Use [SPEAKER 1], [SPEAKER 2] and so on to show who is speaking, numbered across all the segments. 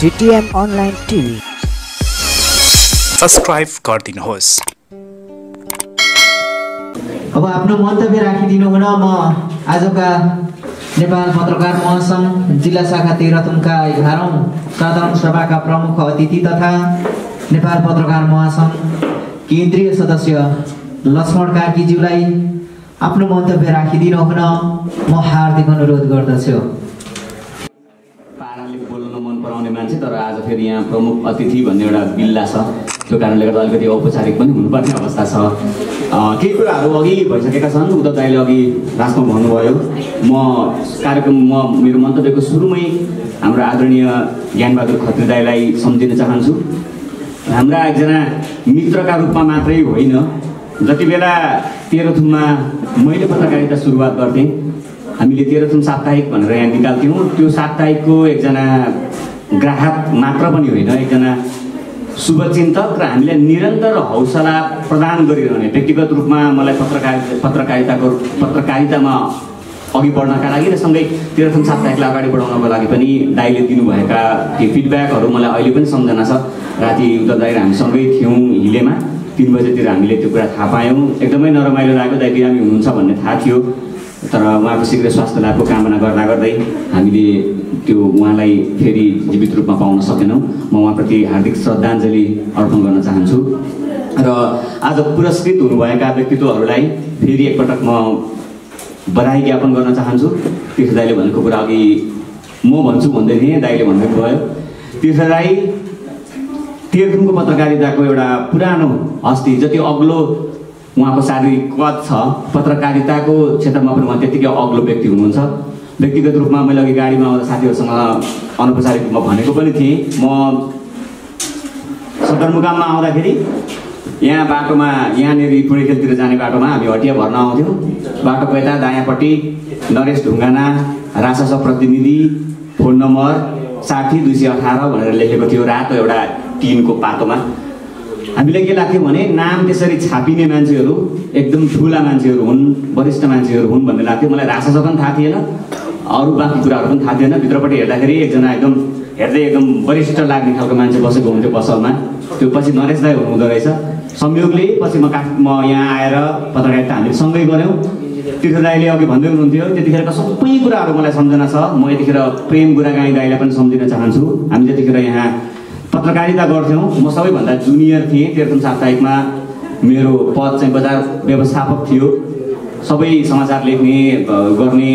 [SPEAKER 1] DTM Online TV
[SPEAKER 2] subscribe गरिदिनुहोस्।
[SPEAKER 3] अब आफ्नो मन्तव्य राखिदिनु हुन म आजका नेपाल पत्रकार महासंघ जिल्ला शाखा तेह्रथुमका 11औं साधारण सभाका प्रमुख अतिथि तथा नेपाल पत्रकार महासंघ केन्द्रीय सदस्य लक्ष्मण कार्कीज्यूलाई आफ्नो मन्तव्य राखिदिनु हुन म हार्दिक अनुरोध गर्दछु।
[SPEAKER 4] पाराले बोल्न मन पराउने मान्छे तर आज फेरि यहाँ प्रमुख अतिथि भन्ने एउटा बिल्ला छ, त्यो कारणले गर्दा अलिकति औपचारिक पनि हुनुपर्ने अवस्था छ। केही कुराहरू अघि भइसकेका छन्। उद्धव दाइले अघि राजमा भन्नुभयो। म मेरो मन्तव्यको सुरुमै हाम्रो आदरणीय ज्ञानबहादुर खत्री दाइलाई सम्झिन चाहन्छु। हाम्रा एकजना मित्रका रूपमा मात्रै होइन, जति बेला तेह्रथुममा मैले पत्रकारिता सुरुवात गर्थेँ, हामीले तेह्रथुम साप्ताहिक भनेर यहाँ निकाल्थ्यौँ। त्यो साप्ताहिकको एकजना ग्राहक मात्र पनि होइन, एकजना शुभचिन्तक र हामीले निरन्तर हौसला प्रदान गरिरहने, व्यक्तिगत रूपमा मलाई पत्रकारितामा अघि बढ्नका लागि र सँगै तेह्रथुम साप्ताहिकलाई अगाडि बढाउनको लागि पनि दाइले दिनुभएका ती फिडब्याकहरू मलाई अहिले पनि सम्झना छ। राति उद्धव दाइ र हामी सँगै थियौँ हिलेमा, 3 बजेतिर हामीले त्यो कुरा थाहा पायौँ। एकदमै नरमाइलो लाग्यो। दाइ बिरामी हुनुहुन्छ भन्ने थाहा थियो, तर उहाँको शीघ्र स्वास्थ्य लाभको कामना गर्दै हामीले त्यो उहाँलाई फेरि जीवित रूपमा पाउन सकेनौँ। म उहाँप्रति हार्दिक श्रद्धाञ्जली अर्पण गर्न चाहन्छु र आज पुरस्कृत हुनुभएका व्यक्तित्वहरूलाई फेरि एकपटक म बधाई ज्ञापन गर्न चाहन्छु। तीर्थ दाइले भनेको कुरा अघि म भन्छु भन्दै थिएँ, दाइले भन्दै भयो। तीर्थ दाइ तेह्रथुमको पत्रकारिताको एउटा पुरानो हस्ती, जति अग्लो उहाँको शारीरिक कद छ, पत्रकारिताको क्षेत्रमा पनि उहाँ त्यत्तिकै अग्लो व्यक्ति हुनुहुन्छ। व्यक्तिगत रूपमा मैले अघि गाडीमा आउँदा साथीहरूसँग अनौपचारिक रूपमा भनेको पनि थिएँ। म सदरमुकाममा आउँदाखेरि यहाँ बाटोमा, यहाँनिर पुणेखेलतिर जाने बाटोमा हामी हटिया भर्न आउँथ्यौँ। बाटोको यता दायाँपट्टि नरेश ढुङ्गाना राजस्व प्रतिनिधि, फोन नम्बर 60-218 भनेर लेखेको थियो रातो एउटा टिनको पातोमा। हामीलाई के लाग्थ्यो भने नाम त्यसरी छापिने मान्छेहरू एकदम ठुला मान्छेहरू हुन्, वरिष्ठ मान्छेहरू हुन् भन्ने लाग्थ्यो। मलाई राजस्व पनि थाहा थिएन, अरू बाँकी कुराहरू पनि थाहा थिएन। भित्रपट्टि हेर्दाखेरि एकजना एकदम हेर्दै एकदम वरिष्ठ लाग्ने खालको मान्छे बसेको हुन्थ्यो पसलमा। त्यो पछि नरेश दाइ हुनुहुँदो रहेछ। संयोगले पछि म यहाँ आएर पत्रकारिता हामीले सँगै गऱ्यौँ। तीर्थ दाइले अघि भन्दै हुनुहुन्थ्यो, त्यतिखेरका सबै कुराहरू मलाई सम्झना छ। म यतिखेर प्रेम गुरागाई दाइलाई पनि सम्झिन चाहन्छु। हामी जतिखेर यहाँ पत्रकारिता गर्थ्यौँ, म सबैभन्दा जुनियर थिएँ। तेह्रथुम साप्ताहिकमा मेरो पद चाहिँ बजार व्यवस्थापक थियो। सबै समाचार लेख्ने, गर्ने,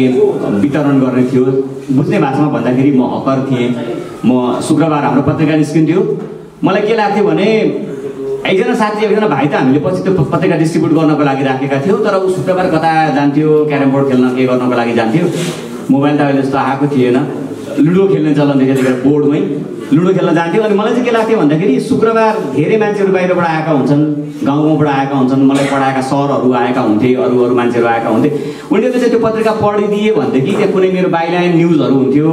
[SPEAKER 4] वितरण गर्ने थियो। बुझ्ने भाषामा भन्दाखेरि म हकर थिएँ। म शुक्रबार हाम्रो पत्रिका निस्किन्थ्यो। मलाई के लाग्थ्यो भने एकजना साथी, एकजना भाइ त हामीले पछि त्यो पत्रिका डिस्ट्रिब्युट गर्नको लागि राखेका थियौँ, तर ऊ शुक्रबार कता जान्थ्यो, क्यारम बोर्ड खेल्न के गर्नको लागि जान्थ्यो। मोबाइल त अहिले जस्तो आएको थिएन। लुडो खेल्ने चलन थियो त्यतिखेर, बोर्डमै लुडो खेल्न जान्थ्यो। अनि मलाई चाहिँ के लाग्थ्यो भन्दाखेरि शुक्रबार धेरै मान्छेहरू बाहिरबाट आएका हुन्छन्, गाउँबाट आएका हुन्छन्, मलाई पढाएका सरहरू आएका हुन्थे, अरू मान्छेहरू आएका हुन्थे। उनीहरूले चाहिँ त्यो पत्रिका पढिदिए भनेदेखि त्यहाँ कुनै मेरो बाइलाइन न्युजहरू हुन्थ्यो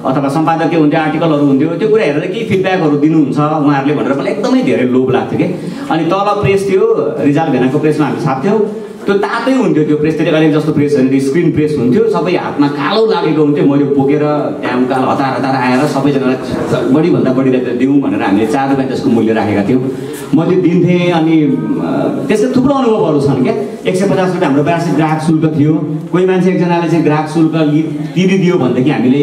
[SPEAKER 4] अथवा सम्पादकीय हुन्थ्यो, आर्टिकलहरू हुन्थ्यो, त्यो कुरा हेरेर केही फिडब्याकहरू दिनुहुन्छ उहाँहरूले भनेर मलाई एकदमै धेरै लोभ लाग्थ्यो कि। अनि तल प्रेस थियो, रिजाल भेनाको प्रेसमा हामी छाप्थ्यौँ। त्यो तातै हुन्थ्यो त्यो प्रेस, अहिले जस्तो प्रेस होइन, स्क्रिन प्रेस हुन्थ्यो। सबै हातमा कालो लागेको हुन्थ्यो। मैले बोकेर त्यहाँ उकालो हतार आएर सबैजनालाई बढीभन्दा बढी दिउँ भनेर हामीले 4 रुपियाँ त्यसको मूल्य राखेका थियौँ। म त्यो दिन्थेँ। अनि त्यस्तै थुप्रो अनुभवहरू छन् क्या। 150 रुपियाँ हाम्रो वार्षिक ग्राहक शुल्क थियो। कोही मान्छे एकजनाले चाहिँ ग्राहक शुल्क तिरिदियो भनेदेखि हामीले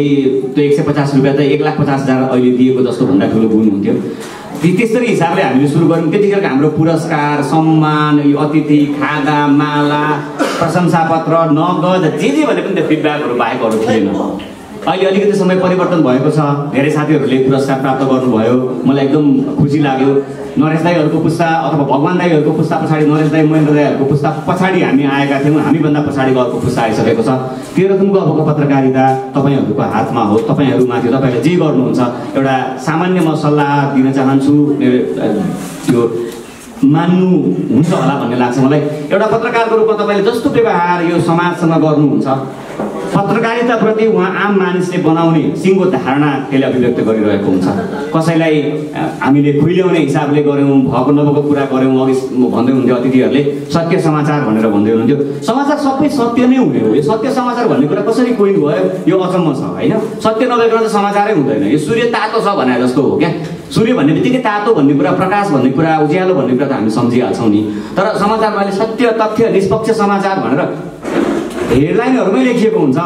[SPEAKER 4] त्यो 150 रुपियाँ त 1,50,000 अहिले दिएको जस्तो भन्दा ठुलो गुण हुन्थ्यो। त्यसरी हिसाबले हामीले सुरु गऱ्यौँ। त्यतिखेर हाम्रो पुरस्कार, सम्मान, अतिथि, खादा, माला, प्रशंसापत्र, नगद, जे भने पनि त्यो फिडब्याकहरू बाहेक अरू थिएन। अहिले अलिकति समय परिवर्तन भएको छ। धेरै साथीहरूले पुरस्कार प्राप्त गर्नुभयो, मलाई एकदम खुसी लाग्यो। नरेश दाइहरूको पुस्ता अथवा भगवान दाइहरूको पुस्ता पछाडि, नरेश दाइ, महेन्द्र दाइहरूको पुस्ता पछाडि हामी आएका थियौँ। हामीभन्दा पछाडिको अर्को पुस्ता आइसकेको छ। तेह्रथुमको अबको पत्रकारिता तपाईँहरूको हातमा हो, तपाईँहरूमाथि तपाईँहरूले जे गर्नुहुन्छ। एउटा सामान्य म सल्लाह दिन चाहन्छु, त्यो मान्नुहुन्छ होला भन्ने लाग्छ मलाई। एउटा पत्रकारको रूपमा तपाईँले जस्तो व्यवहार यो समाजसँग गर्नुहुन्छ, पत्रकारिताप्रति उहाँ आम मानिसले बनाउने सिङ्गो धारणा त्यसले अभिव्यक्त गरिरहेको हुन्छ। कसैलाई हामीले खुइल्याउने हिसाबले गऱ्यौँ, भएको नभएको कुरा गऱ्यौँ। अघि भन्दै हुन्थ्यो अतिथिहरूले सत्य समाचार भनेर भन्दै हुनुहुन्थ्यो। समाचार सबै सत्य नै हुने हो। यो सत्य समाचार भन्ने कुरा कसरी कोइन भयो यो अचम्म छ होइन। सत्य नभइकन त समाचारै हुँदैन। यो सूर्य तातो छ भने जस्तो हो क्या। सूर्य भन्ने बित्तिकै तातो भन्ने कुरा, प्रकाश भन्ने कुरा, उज्यालो भन्ने कुरा त हामी सम्झिहाल्छौँ नि। तर समाचारमा अहिले सत्य, तथ्य, निष्पक्ष समाचार भनेर हेडलाइनहरूमै लेखिएको हुन्छ।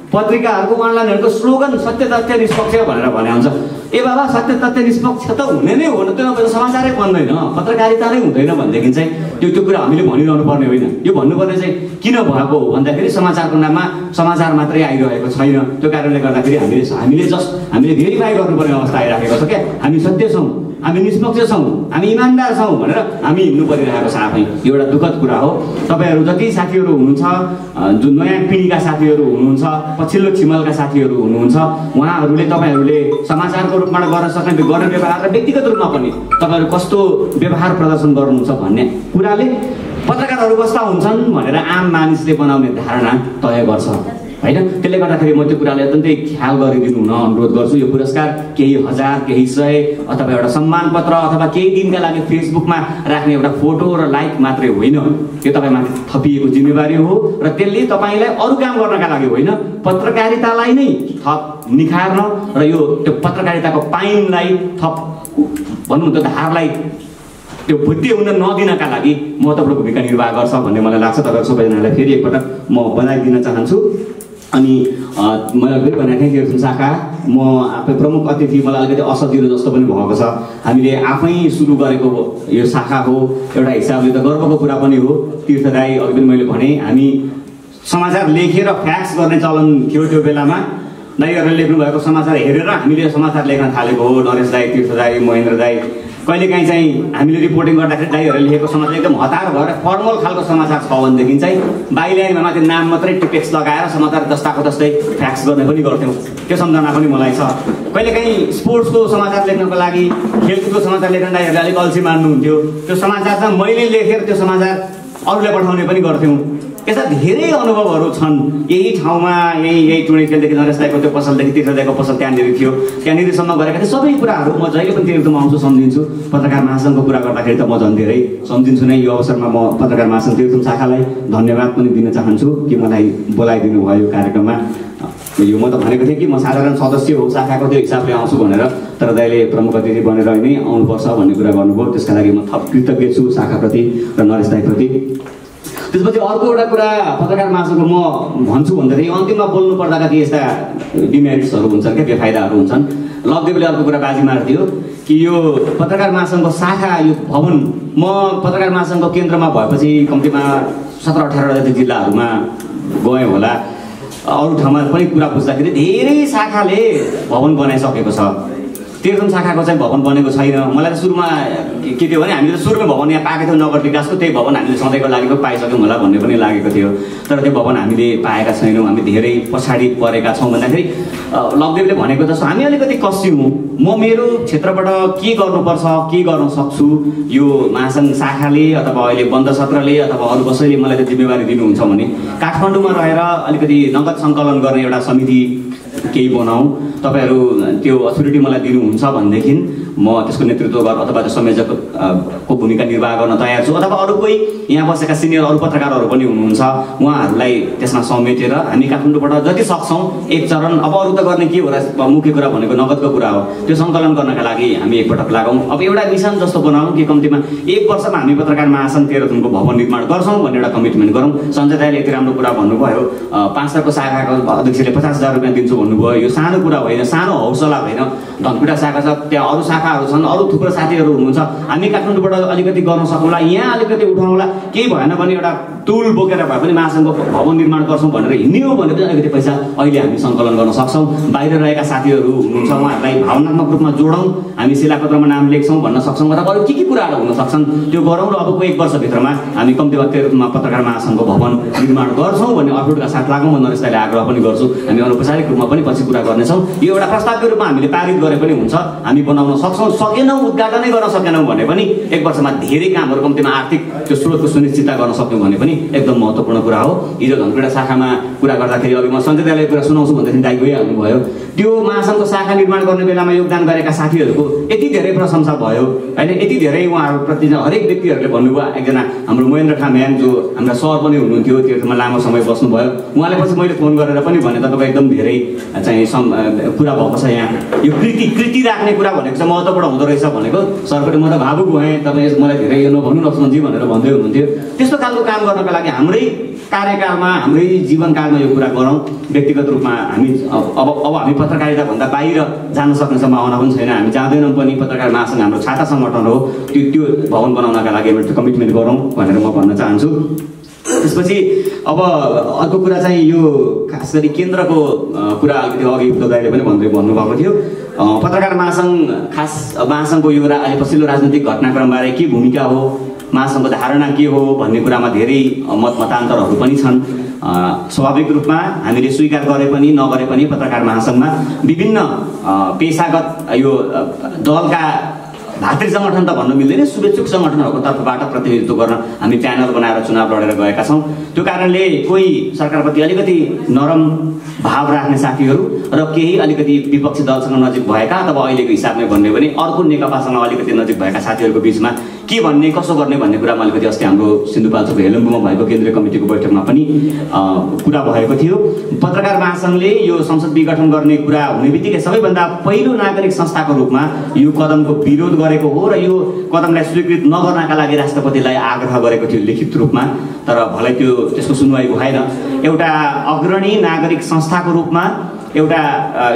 [SPEAKER 4] पत्रिकाहरूको अनलाइनहरूको स्लोगन सत्य, तथ्य, निष्पक्ष भनेर भने हुन्छ। ए बाबा सत्य, तथ्य, निष्पक्ष त हुने नै हो। त्यो नभए समाचारै बन्दैन, पत्रकारिता नै हुँदैन भनेदेखि चाहिँ त्यो कुरा हामीले भनिरहनु पर्ने होइन। यो भन्नुपर्ने चाहिँ किन भएको हो भन्दाखेरि समाचारको नाममा समाचार मात्रै आइरहेको छैन। त्यो कारणले गर्दाखेरि हामीले भेरिफाई गर्नुपर्ने अवस्था आइराखेको छ क्या। हामी सत्य छौँ, हामी निष्पक्ष छौँ, हामी इमान्दार छौँ भनेर हामी हिँड्नु परिरहेको छ आफै। यो एउटा दुःखद कुरा हो। तपाईँहरू जति साथीहरू हुनुहुन्छ, जुन नयाँ पिँढीका साथीहरू हुनुहुन्छ, पछिल्लो छिमलका साथीहरू हुनुहुन्छ, उहाँहरूले तपाईँहरूले समाचारको रूपमा गर्न सक्ने व्यवहार र व्यक्तिगत रूपमा पनि तपाईँहरू कस्तो व्यवहार प्रदर्शन गर्नुहुन्छ भन्ने कुराले पत्रकारहरू कस्ता हुन्छन् भनेर आम मानिसले बनाउने धारणा तय गर्छ होइन। त्यसले गर्दाखेरि म त्यो कुरालाई अत्यन्तै ख्याल गरिदिनु हुन अनुरोध गर्छु। यो पुरस्कार केही हजार, केही 100 अथवा एउटा सम्मान पत्र अथवा केही दिनका लागि फेसबुकमा राख्ने एउटा फोटो र लाइक मात्रै होइन। यो तपाईँमाथि थपिएको जिम्मेवारी हो र त्यसले तपाईँलाई अरू काम गर्नका लागि होइन, पत्रकारितालाई नै थप निखार्न र यो त्यो पत्रकारिताको पाइनलाई थप भनौँ त धारलाई त्यो भुत्ते हुन नदिनका लागि महत्त्वपूर्ण भूमिका निर्वाह गर्छ भन्ने मलाई लाग्छ। तपाईँहरू सबैजनालाई फेरि एकपटक म बधाई दिन चाहन्छु। अनि मैले फेरि भनेको थिएँ तीर्थम शाखा म आफै प्रमुख अतिथि, मलाई अलिकति असजिलो जस्तो पनि भएको छ। हामीले आफै सुरु गरेको यो शाखा हो, एउटा हिसाबले त गर्वको कुरा पनि हो। तीर्थदायी अघि पनि मैले भने हामी समाचार लेखेर फ्याक्स गर्ने चलन थियो त्यो बेलामा। दाईहरूले लेख्नुभएको समाचार हेरेर हामीले समाचार लेख्न थालेको हो। नरेश दाई, तीर्थ दाई, महेन्द्र दाई। कहिलेकाहीँ चाहिँ हामीले रिपोर्टिङ गर्दाखेरि दाईहरूले लेखेको समाचार एकदम हतार भएर फर्मल खालको समाचार छ भनेदेखि चाहिँ बाइलाइनमा माथि नाम मात्रै टेक्स्ट लगाएर समाचार जस्ताको जस्तै फ्याक्स गर्ने पनि गर्थ्यौँ। त्यो सम्झना पनि मलाई छ। कहिलेकाहीँ स्पोर्ट्सको समाचार लेख्नको लागि, खेलकुदको समाचार लेख्न दाईहरूले अलिक अल्छी मान्नुहुन्थ्यो। त्यो समाचार चाहिँ मैले लेखेर त्यो समाचार अरूलाई पठाउने पनि गर्थ्यौँ। यस्ता धेरै अनुभवहरू छन्। यही ठाउँमा यही टुँडेखेलदेखि नरेश दाईको त्यो पसलदेखि तीर्थ दाईको पसल त्यहाँनिर थियो, त्यहाँनिरसम्म गरेका थिए सबै कुराहरू म जहिले पनि तीर्थमा आउँछु, सम्झिन्छु। पत्रकार महासङ्घको कुरा गर्दाखेरि त म झन् धेरै सम्झिन्छु नै। यो अवसरमा म पत्रकार महासङ्घ तीर्थम शाखालाई धन्यवाद पनि दिन चाहन्छु कि मलाई बोलाइदिनु भयो यो कार्यक्रममा। यो म त भनेको थिएँ कि म साधारण सदस्य हो शाखाको, त्यो हिसाबले आउँछु भनेर, तर दाइले प्रमुख अतिथि बनेर नै आउनुपर्छ भन्ने कुरा गर्नुभयो। त्यसका लागि म थप कृतज्ञ छु शाखाप्रति र नरेश दाईप्रति। त्यसपछि अर्को एउटा कुरा पत्रकार महासङ्घको म भन्छु भन्दाखेरि अन्तिममा बोल्नु पर्दाका ती यस्ता डिमेरिट्सहरू हुन्छन् क्या, बेफाइदाहरू हुन्छन्। लकदेवले अर्को कुरा बाजी मारिदियो कि यो पत्रकार महासङ्घको शाखा, यो भवन, म पत्रकार महासङ्घको केन्द्रमा भएपछि कम्तीमा 17-18 जति जिल्लाहरूमा गएँ होला। अरू ठाउँमा पनि कुरा बुझ्दाखेरि धेरै शाखाले भवन बनाइसकेको छ। तीर्थम शाखाको चाहिँ भवन बनेको छैन। मलाई त सुरुमा के थियो भने हामीले त सुरुमै भवन यहाँ पाएको थियौँ नगर विकासको, त्यही भवन हामीले सधैँको लागि पो पाइसक्यौँ होला भन्ने पनि लागेको थियो। तर त्यो भवन हामीले पाएका छैनौँ, हामी धेरै पछाडि परेका छौँ भन्दाखेरि लकदेवले भनेको जस्तो हामी अलिकति कस्यौँ। म मेरो क्षेत्रबाट के गर्नुपर्छ, के गर्न सक्छु, यो महासङ्घ शाखाले अथवा अहिले बन्द सत्रले अथवा अरू कसैले मलाई त जिम्मेवारी दिनुहुन्छ भने काठमाडौँमा रहेर अलिकति नगद सङ्कलन गर्ने एउटा समिति केही बनाऊ, तपाईँहरू त्यो अथोरिटी मलाई दिनुहुन्छ भनेदेखि म त्यसको नेतृत्व गर्न अथवा त्यो संयोजकको भूमिका निर्वाह गर्न तयार छु। अथवा अरू कोही यहाँ बसेका सिनियर अरू पत्रकारहरू पनि हुनुहुन्छ, उहाँहरूलाई त्यसमा समेटेर हामी काठमाडौँबाट जति सक्छौँ एक चरण, अब अरू त गर्ने के हो र, मुख्य कुरा भनेको नगदको कुरा हो, त्यो सङ्कलन गर्नका लागि हामी एकपटक लागौँ। अब एउटा मिसन जस्तो बनाऊँ कि कम्तीमा 1 वर्षमा हामी पत्रकार महासङ्घ तेह्रथुमको भवन निर्माण गर्छौँ भन्ने एउटा कमिटमेन्ट गरौँ। सञ्जय दाइले यति राम्रो कुरा भन्नुभयो, 5 सरको शाखाको अध्यक्षले 50,000 रुपियाँ दिन्छु भन्नुभयो। यो सानो कुरा होइन, सानो हौसला होइन। धनकुटा शाखा छ, त्यहाँ अरू शाखाहरू छन्, अरू थुप्रो साथीहरू हुनुहुन्छ। हामी काठमाडौँबाट अलिकति गर्न सकौँला, यहाँ अलिकति उठाउँला, केही भएन भने एउटा टुल बोकेर भए पनि महासङ्घको भवन निर्माण गर्छौँ भनेर हिँड्ने हो भने पनि अलिकति पैसा अहिले हामी सङ्कलन गर्न सक्छौँ। बाहिर रहेका साथीहरू हुनुहुन्छ, उहाँहरूलाई भावनात्मक रूपमा जोडौँ, हामी शिलापत्रमा नाम लेख्छौँ भन्न सक्छौँ, अथवा अरू के कुराहरू हुन सक्छन् त्यो गरौँ र अबको 1 वर्षभित्रमा हामी कम्तीमा तेह्रथुममा पत्रकार महासङ्घको भवन निर्माण गर्छौँ भन्ने अठोटका साथ लागौँ। म नरेश दाइले आग्रह पनि गर्छु, हामी अनौपचारिक रूपमा पनि पछि कुरा गर्नेछौँ। यो एउटा प्रस्तावको रूपमा हामीले पारित गरे पनि हुन्छ, हामी बनाउन सक्छौँ। सकेनौँ, उद्घाटनै गर्न सकेनौँ भने पनि 1 वर्षमा धेरै कामहरू कम्तीमा आर्थिक त्यो स्रोतको सुनिश्चितता गर्न सक्यौँ भने पनि एकदम महत्त्वपूर्ण कुरा हो। हिजो धनकुटा शाखामा कुरा गर्दाखेरि अघि म सञ्जय दाइलाई कुरा सुनाउँछु भन्दाखेरि दाइ गइहाल्नु भयो। त्यो महासङ्घको शाखा निर्माण गर्ने बेलामा योगदान गरेका साथीहरूको यति धेरै प्रशंसा भयो होइन, यति धेरै उहाँहरूप्रति हरेक व्यक्तिहरूले भन्नुभयो। एकजना हाम्रो महेन्द्र खाम्याङ जो हाम्रा सर पनि हुनुहुन्थ्यो, त्यसमा लामो समय बस्नुभयो, उहाँले पछि मैले फोन गरेर पनि भने तपाईँको एकदम धेरै चाहिँ कुरा भएको छ यहाँ। यो कृति राख्ने कुरा भनेको चाहिँ महत्त्वपूर्ण हुँदो रहेछ भनेको सरले म त भावुक भएँ, तपाईँ मलाई धेरै यो नभन्नु लक्ष्मणजी भनेर भन्दै हुनुहुन्थ्यो। त्यस्तो खालको काम गर्नको लागि हाम्रै कार्यकालमा हाम्रै जीवनकालमा यो कुरा गरौँ। व्यक्तिगत रूपमा हामी अब हामी पत्रकारिता भन्दा बाहिर जान सक्ने सम्भावना पनि छैन, हामी जाँदैनौँ पनि। पत्रकार महासङ्घ हाम्रो छाता सङ्गठन हो, त्यो भवन बनाउनका लागि एउटा कमिटमेन्ट गरौँ भनेर म भन्न चाहन्छु। त्यसपछि अब अर्को कुरा चाहिँ यो खास गरी केन्द्रको कुरा अलिकति अघि दाइले पनि भन्नुभएको थियो। पत्रकार महासङ्घ खास महासङ्घको यो अहिले पछिल्लो राजनीतिक घटनाक्रमबारे के भूमिका हो, महासङ्घको धारणा के हो भन्ने कुरामा धेरै मतान्तरहरू पनि छन्। स्वाभाविक रूपमा हामीले स्वीकार गरे पनि नगरे पनि पत्रकार महासङ्घमा विभिन्न पेसागत यो दलका भातृ सङ्गठन त भन्नु मिल्दैन, शुभेच्छुक सङ्गठनहरूको तर्फबाट प्रतिनिधित्व गर्न हामी प्यानल बनाएर चुनाव लडेर गएका छौँ। त्यो कारणले कोही सरकारप्रति अलिकति नरम भाव राख्ने साथीहरू र केही अलिकति विपक्षी दलसँग नजिक भएका अथवा अहिलेको हिसाबले भन्ने भने अर्को नेकपासँग अलिकति नजिक भएका साथीहरूको बिचमा के भन्ने कसो गर्ने भन्ने कुरामा अलिकति अस्ति हाम्रो सिन्धुपाल्चोक हेलम्बुमा भएको केन्द्रीय कमिटीको बैठकमा पनि कुरा भएको थियो। पत्रकार महासङ्घले यो संसद विघटन गर्ने कुरा हुने बित्तिकै सबैभन्दा पहिलो नागरिक संस्थाको रूपमा यो कदमको विरोध गरेको हो र यो कदमलाई स्वीकृत नगर्नका लागि राष्ट्रपतिलाई आग्रह गरेको थियो लिखित रूपमा। तर भलै त्यसको सुनवाई भएन। एउटा अग्रणी नागरिक संस्थाको रूपमा एउटा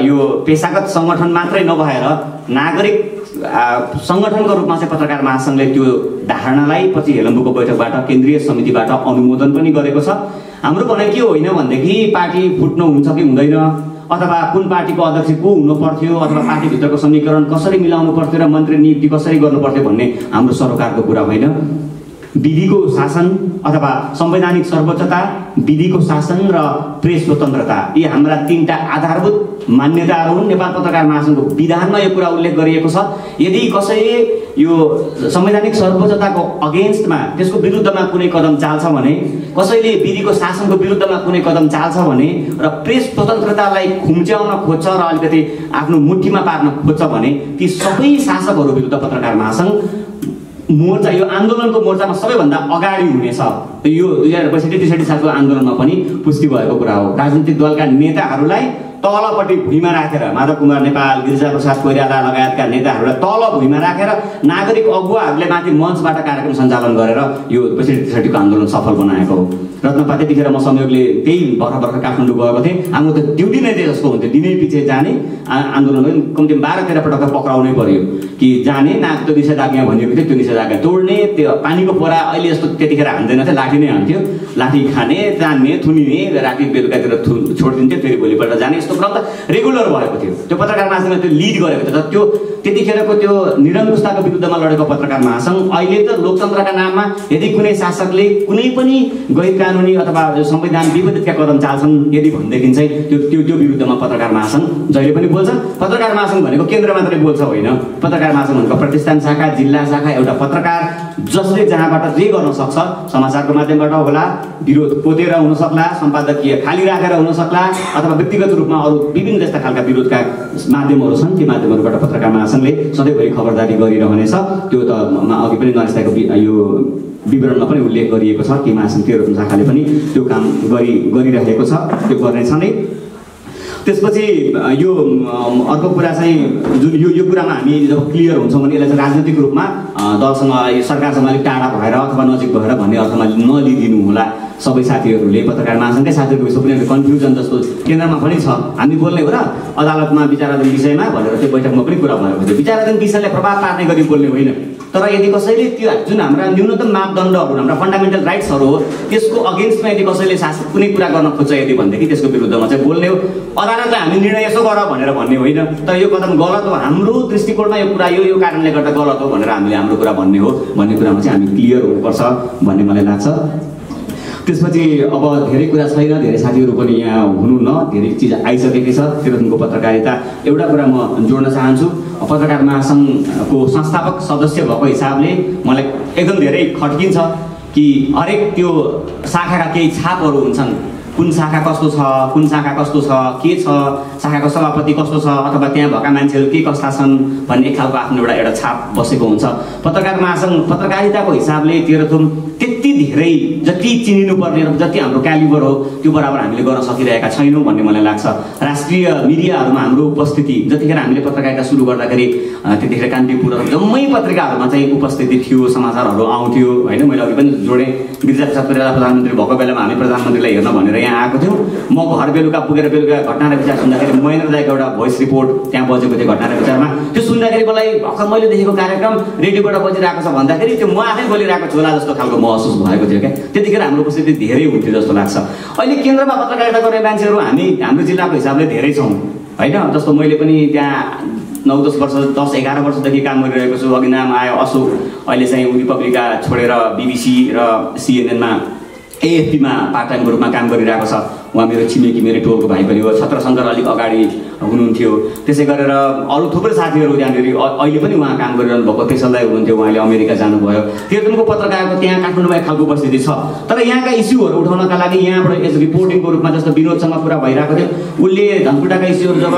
[SPEAKER 4] यो पेसागत सङ्गठन मात्रै नभएर नागरिक सङ्गठनको रूपमा चाहिँ पत्रकार महासङ्घले त्यो धारणालाई पछि हेलम्बुको बैठकबाट केन्द्रीय समितिबाट अनुमोदन पनि गरेको छ। हाम्रो भनाइ के होइन भनेदेखि पार्टी फुट्नु हुन्छ कि हुँदैन, अथवा कुन पार्टीको अध्यक्ष को हुनु पर्थ्यो, अथवा पार्टीभित्रको समीकरण कसरी मिलाउनु पर्थ्यो र मन्त्री नियुक्ति कसरी गर्नु पर्थ्यो भन्ने हाम्रो सरोकारको कुरा होइन। विधिको शासन अथवा संवैधानिक सर्वोच्चता, विधिको शासन र प्रेस स्वतन्त्रता यी हाम्रा तीनटा आधारभूत मान्यताहरू हुन्। नेपाल पत्रकार महासङ्घको विधानमा यो कुरा उल्लेख गरिएको छ। यदि कसैले यो संवैधानिक सर्वोच्चताको अगेन्स्टमा त्यसको विरुद्धमा कुनै कदम चाल्छ भने, कसैले विधिको शासनको विरुद्धमा कुनै कदम चाल्छ भने र प्रेस स्वतन्त्रतालाई खुम्च्याउन खोज्छ र अलिकति आफ्नो मुठीमा पार्न खोज्छ भने ती सबै शासकहरू विरुद्ध पत्रकार महासङ्घ मोर्चा यो आन्दोलनको मोर्चामा सबैभन्दा अगाडि हुनेछ। यो 2062-63 सालको आन्दोलनमा पनि पुष्टि भएको कुरा हो। राजनीतिक दलका नेताहरूलाई तलपट्टि भुइँमा राखेर माधव कुमार नेपाल, गिरिजाप्रसाद कोइराला लगायतका नेताहरूलाई तल भुइँमा राखेर नागरिक अगुवाहरूले माथि मञ्चबाट कार्यक्रम सञ्चालन गरेर यो 62-63 को आन्दोलन सफल बनाएको हो। रत्नपा त्यतिखेर म संयोगले त्यही भर्खर काठमाडौँ गएको थिएँ। हाम्रो त ड्युटी नै त्यही जस्तो हुन्थ्यो, दिनै पछि जाने आन्दोलन कम्तीमा 12-13 पटक पक्राउनै पर्यो कि जाने त्यो निषेधाज्ञा भनिएको थियो, त्यो निषेधाज्ञा तोड्ने, त्यो पानीको पोरा अहिले जस्तो त्यतिखेर हान्दैन थियो, लाठी नै हान्थ्यो, लाठी खाने, तान्ने, थुनिने, राति बेलुकातिर छोडिदिन्थ्यो, फेरि भोलिपल्ट जाने, यस्तो क्रम त रेगुलर भएको थियो। त्यो पत्रकार महासङ्घले त्यो लिड गरेको थियो। तर त्यो त्यतिखेरको त्यो निरङ्कुशताको विरुद्धमा लडेको पत्रकार महासङ्घ अहिले त लोकतन्त्रका नाममा यदि कुनै शासकले कुनै पनि गैर कानुनी अथवा संविधान विपरीतका कदम चाल्छन् यदि भनेदेखि चाहिँ त्यो विरुद्धमा पत्रकार महासङ्घ जहिले पनि बोल्छ। पत्रकार महासङ्घ भनेको केन्द्र मात्रै बोल्छ होइन, पत्रकार महासङ्घ भनेको प्रतिष्ठान शाखा, जिल्ला शाखा, एउटा पत्रकार जसले जहाँबाट जे गर्न सक्छ, समाचारको माध्यमबाट होला, विरोध पोतेर हुन सक्ला, सम्पादकीय खाली राखेर हुन सक्ला, अथवा व्यक्तिगत रूपमा अरू विभिन्न त्यस्ता खालका विरोधका माध्यमहरू छन्। ती माध्यमहरूबाट पत्रकार महासङ्घले सधैँभरि खबरदारी गरिरहनेछ। त्यो त अघि पनि नरेशको यो विवरणमा पनि उल्लेख गरिएको छ कि महासङ्घ 13 शाखाले पनि त्यो काम गरिरहेको छ, त्यो गर्नेछ नै। त्यसपछि यो अर्को कुरा चाहिँ जुन यो कुरामा हामी जब क्लियर हुन्छौँ भने यसलाई चाहिँ राजनीतिक रूपमा दलसँग सरकारसँग अलिक टाढा भएर अथवा नजिक भएर भन्ने अर्थमा नलिदिनु होला। सबै साथीहरूले पत्रकार महासङ्घकै साथीहरूको विषय पनि कन्फ्युजन जस्तो केन्द्रमा पनि छ। हामी बोल्ने हो र अदालतमा विचाराधीन विषयमा भनेर त्यो बैठकमा पनि कुरा भएको थियो। विचाराधीन विषयलाई प्रभाव पार्ने गरी बोल्ने होइन, तर यदि कसैले त्यो जुन हाम्रा न्यूनतम मापदण्डहरू, हाम्रा फन्डामेन्टल राइट्सहरू हो, त्यसको अगेन्स्टमा यदि कसैले शासक कुनै कुरा गर्न खोज्छ यदि भनेदेखि त्यसको विरुद्धमा चाहिँ बोल्ने हो। अदालतलाई हामी निर्णय यसो गर भनेर भन्ने होइन, तर यो कदम गलत हो, हाम्रो दृष्टिकोणमा यो कुरा यो कारणले गर्दा गलत हो भनेर हामीले हाम्रो कुरा भन्ने हो भन्ने कुरामा चाहिँ हामी क्लियर हुनुपर्छ भन्ने मलाई लाग्छ। त्यसपछि अब धेरै कुरा छैन, धेरै साथीहरू पनि यहाँ हुनुहुन्न, धेरै चिज आइसकेकै छ तेह्रथुमको पत्रकारिता। एउटा कुरा म जोड्न चाहन्छु, पत्रकार महासङ्घको संस्थापक सदस्य भएको हिसाबले मलाई एकदम धेरै खट्किन्छ कि हरेक त्यो शाखाका केही छापहरू हुन्छन् कुन शाखा कस्तो छ, कुन शाखा कस्तो छ, के छ, शाखाको सभापति कस्तो छ, अथवा त्यहाँ भएका मान्छेहरू के कस्ता छन् भन्ने एक खालको आफ्नो एउटा छाप बसेको हुन्छ। पत्रकार महासङ्घ पत्रकारिताको हिसाबले तेह्रथुम त्यति धेरै जति चिनिनुपर्ने र जति हाम्रो क्यालिबर हो त्यो बराबर हामीले गर्न सकिरहेका छैनौँ भन्ने मलाई लाग्छ। राष्ट्रिय मिडियाहरूमा हाम्रो उपस्थिति जतिखेर हामीले पत्रकारिता सुरु गर्दाखेरि त्यतिखेर कान्तिपुर जम्मै पत्रिकाहरूमा चाहिँ उपस्थिति थियो, समाचारहरू आउँथ्यो होइन। मैले अघि पनि जोडेँ, गिरिजाप्रसाद कोइराला प्रधानमन्त्री भएको बेलामा हामी प्रधानमन्त्रीलाई हेर्न भनेर यहाँ आएको थियौँ। म घर बेलुका पुगेर बेलुका घटना र विचार सुन्दाखेरि महेन्द्र दाइको एउटा भोइस रिपोर्ट त्यहाँ बजेको थियो घटना र विचारमा। त्यो सुन्दाखेरि मलाई भर्खर मैले देखेको कार्यक्रम रेडियोबाट बजिरहेको छ भन्दाखेरि त्यो म आफै बोलिरहेको छु होला जस्तो खालको महसुस भएको थियो क्या। त्यतिखेर हाम्रो उपस्थिति धेरै हुन्थ्यो जस्तो लाग्छ। अहिले केन्द्रमा पत्रकारिता गर्ने मान्छेहरू हाम्रो जिल्लाको हिसाबले धेरै छौँ होइन। जस्तो मैले पनि त्यहाँ 9-10 वर्ष 10-11 वर्षदेखि काम गरिरहेको छु। अघि नाम आयो अशोक, अहिले चाहिँ रिपब्लिका छोडेर BBC र CNN-मा AFP-मा पार्ट टाइमको रूपमा काम गरिरहेको छ। उहाँ मेरो छिमेकी मेरो टोलको भाइ पनि हो। छत्रशङ्कर अलिक अगाडि हुनुहुन्थ्यो। त्यसै गरेर अरू थुप्रै साथीहरू त्यहाँनिर अहिले पनि उहाँ काम गरिरहनु भएको पेशल दाइ हुनुहुन्थ्यो, उहाँले अमेरिका जानुभयो। तेह्रथुमको पत्रकारको त्यहाँ काठमाडौँमा एक खालको उपस्थिति छ। तर यहाँका इस्युहरू उठाउनका लागि यहाँबाट एज रिपोर्टिङको रूपमा जस्तो विनोदसँग कुरा भइरहेको थियो, उसले धनकुटाका इस्युहरू जब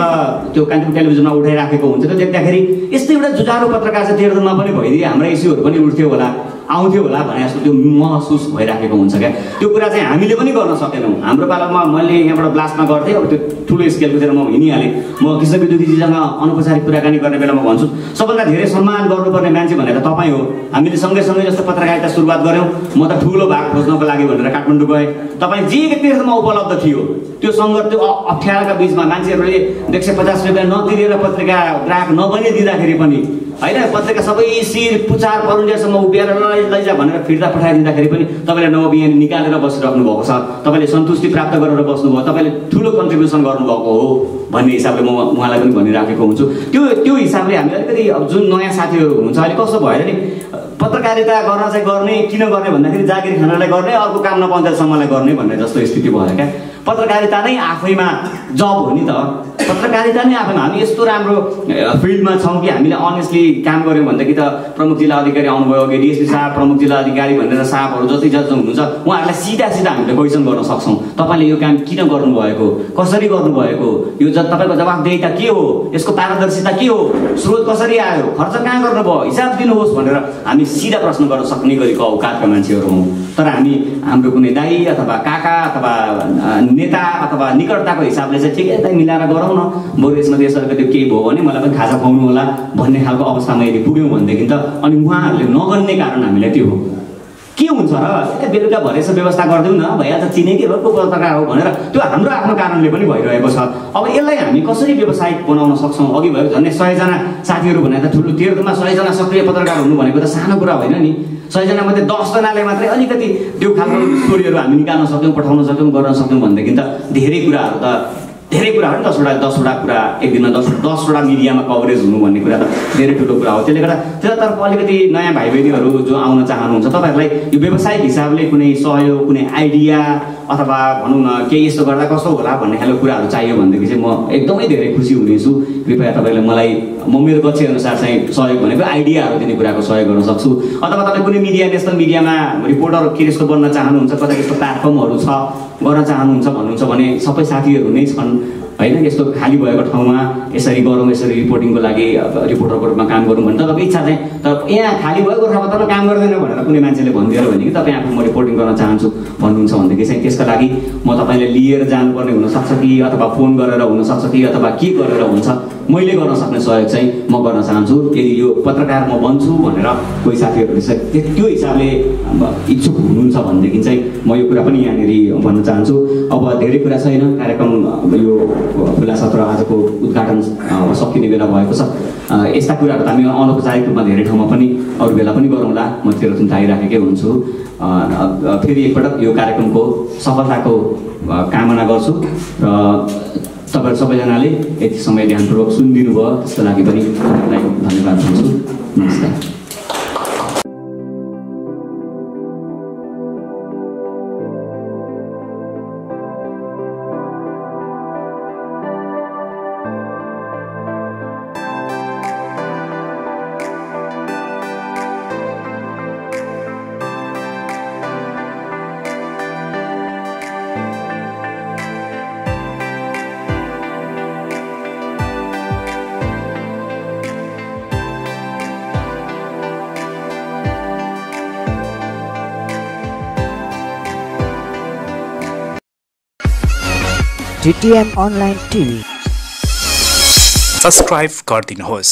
[SPEAKER 4] त्यो कान्तिपुर टेलिभिजनमा उठाइराखेको हुन्छ त्यो देख्दाखेरि यस्तो एउटा जुझारो पत्रकार चाहिँ तेह्रथुममा पनि भइदिए हाम्रा इस्युहरू पनि उठ्थ्यो होला, आउँथ्यो होला भने जस्तो त्यो महसुस भइराखेको हुन्छ क्या। त्यो कुरा चाहिँ हामीले पनि गर्न सकेनौँ। हाम्रो पालामा मैले यहाँबाट ब्लास्टमा गर्थेँ, अब त्यो ठुलो स्केलको चाहिँ म हिँडिहालेँ। म कृष्ण विद्युतीजीसँग अनौपचारिक कुराकानी गर्ने बेलामा भन्छु सबभन्दा धेरै सम्मान गर्नुपर्ने मान्छे भनेर तपाईँ हो। हामीले सँगै जस्तो पत्रकारिता सुरुवात गऱ्यौँ। म त ठुलो भाग खोज्नको लागि भनेर काठमाडौँ गएँ। तपाईँ जे तेह्रथुममा उपलब्ध थियो त्यो सङ्घर्ष त्यो अप्ठ्यारोका बिचमा मान्छेहरूले 150 रुपियाँ नतिरेर पत्रिका ग्राहक नबनिदिँदाखेरि पनि होइन, पत्रिका सबै शिर पुचार परुन्जेलसम्म उभिएर लैजा भनेर फिर्ता पठाइदिँदाखेरि पनि तपाईँले नवबिहानी निकालेर बसिराख्नु भएको छ। तपाईँले सन्तुष्टि प्राप्त गरेर बस्नुभयो, तपाईँले ठुलो कन्ट्रिब्युसन गर्नुभएको हो भन्ने हिसाबले म उहाँलाई पनि भनिराखेको हुन्छु। त्यो हिसाबले हामी अलिकति अब जुन नयाँ साथीहरू हुनुहुन्छ अहिले कस्तो भयो नि, पत्रकारिता गर्न चाहिँ गर्ने किन गर्ने भन्दाखेरि जागिर खानलाई गर्ने, अर्को काम नपाउँदासम्मलाई गर्ने भन्ने जस्तो स्थिति भयो क्या। पत्रकारिता नै आफैमा जब हो नि त। पत्रकारिता नै आफैमा हामी यस्तो राम्रो फिल्डमा छौँ कि हामीले अनेस्टली काम गऱ्यौँ भनेदेखि त प्रमुख जिल्ला अधिकारी आउनुभयो, DSP साहब, प्रमुख जिल्ला अधिकारी भनेर साहबहरू जति हुनुहुन्छ उहाँहरूलाई सिधा हामीले क्वेसन गर्न सक्छौँ। तपाईँले यो काम किन गर्नुभएको, कसरी गर्नुभएको, यो तपाईँको जवाफदेहिता के हो, यसको पारदर्शिता के हो, स्रोत कसरी आयो, खर्च कहाँ गर्नुभयो, हिसाब दिनुहोस् भनेर हामी सिधा प्रश्न गर्न सक्ने गरेको औकातका मान्छेहरू हौँ। तर हाम्रो कुनै दाइ अथवा काका अथवा नेता अथवा निकटताको हिसाबले चाहिँ ठिकै दाइ मिलाएर गरौँ न, बरु यसमा देशहरूको त्यो केही भयो भने मलाई पनि खाजा खुवाउनु होला भन्ने खालको अवस्थामा यदि पुग्यौँ भनेदेखि त अनि उहाँहरूले नगर्ने कारण हामीलाई त्यो हो। के हुन्छ र बेलुका भरे यसो व्यवस्था गरिदिउँ न, भइहाल्छ, चिनेकै हो को पत्रकार हो भनेर त्यो हाम्रो आफ्नो कारणले पनि भइरहेको छ। अब यसलाई हामी कसरी व्यवसायिक बनाउन सक्छौँ? अघि भयो झन्डै 100 जना साथीहरू भने त ठुलो, तेह्रथुममा 100 जना सक्रिय पत्रकार हुनु भनेको त सानो कुरा होइन नि। 100 जना मध्ये 10 जनाले मात्रै अलिकति त्यो खालको स्टोरीहरू हामी निकाल्न सक्यौँ, पठाउन सक्यौँ, गर्न सक्यौँ भनेदेखि त धेरै कुराहरू त धेरै कुराहरू 10वटा कुरा एक दिनमा 10वटा मिडियामा कभरेज हुनु भन्ने कुरा त धेरै ठुलो कुरा हो। त्यसले गर्दा त्यसतर्फ अलिकति नयाँ भाइ बहिनीहरू जो आउन चाहनुहुन्छ तपाईँहरूलाई यो व्यावसायिक हिसाबले कुनै सहयोग, कुनै आइडिया अथवा भनौँ न केही यस्तो गर्दा कस्तो होला भन्ने खालको कुराहरू चाहियो भनेदेखि चाहिँ म एकदमै धेरै खुसी हुनेछु। कृपया तपाईँले म मेरो गच्छे अनुसार चाहिँ सहयोग भनेको आइडियाहरू दिने कुराको सहयोग गर्न सक्छु। अथवा तपाईँ कुनै मिडिया, नेसनल मिडियामा रिपोर्टर के जस्तो बन्न चाहनुहुन्छ, कतै यस्तो प्लेटफर्महरू छ गर्न चाहनुहुन्छ भन्नुहुन्छ भने सबै साथीहरू नै छन् होइन। यस्तो खाली भएको ठाउँमा यसरी गरौँ, यसरी रिपोर्टिङको लागि रिपोर्टरको रूपमा काम गरौँ भने तपाईँको इच्छा चाहिँ, तर यहाँ खाली भएको ठाउँमा काम गर्दैन भनेर कुनै मान्छेले भनिदिएर भने कि तपाईँ आफू म रिपोर्टिङ गर्न चाहन्छु भन्नुहुन्छ भनेदेखि चाहिँ त्यसका लागि म तपाईँले लिएर जानुपर्ने हुनसक्छ कि अथवा फोन गरेर हुनसक्छ कि अथवा के गरेर हुन्छ, मैले गर्न सक्ने सहयोग चाहिँ म गर्न चाहन्छु। यदि यो पत्रकार म बन्छु भनेर कोही साथीहरूले चाहिँ त्यो हिसाबले इच्छुक हुनुहुन्छ भनेदेखि चाहिँ म यो कुरा पनि यहाँनिर भन्न चाहन्छु। अब धेरै कुरा छैन, कार्यक्रम यो खुला सत्र आजको उद्घाटन सकिने बेला भएको छ। यस्ता कुराहरू त हामी अनौपचारिक रूपमा धेरै ठाउँमा पनि अरू बेला पनि गरौँला, म तेह्रथुम आइराखेकै हुन्छु। फेरि एकपटक यो कार्यक्रमको सफलताको कामना गर्छु र तपाईँहरू सबैजनाले यति समय ध्यानपूर्वक सुनिदिनु भयो त्यसको लागि पनि तपाईँलाई धन्यवाद दिन्छु। नमस्कार।
[SPEAKER 1] DTM Online TV।
[SPEAKER 2] सब्स्क्राइब गरिदिनुहोस्।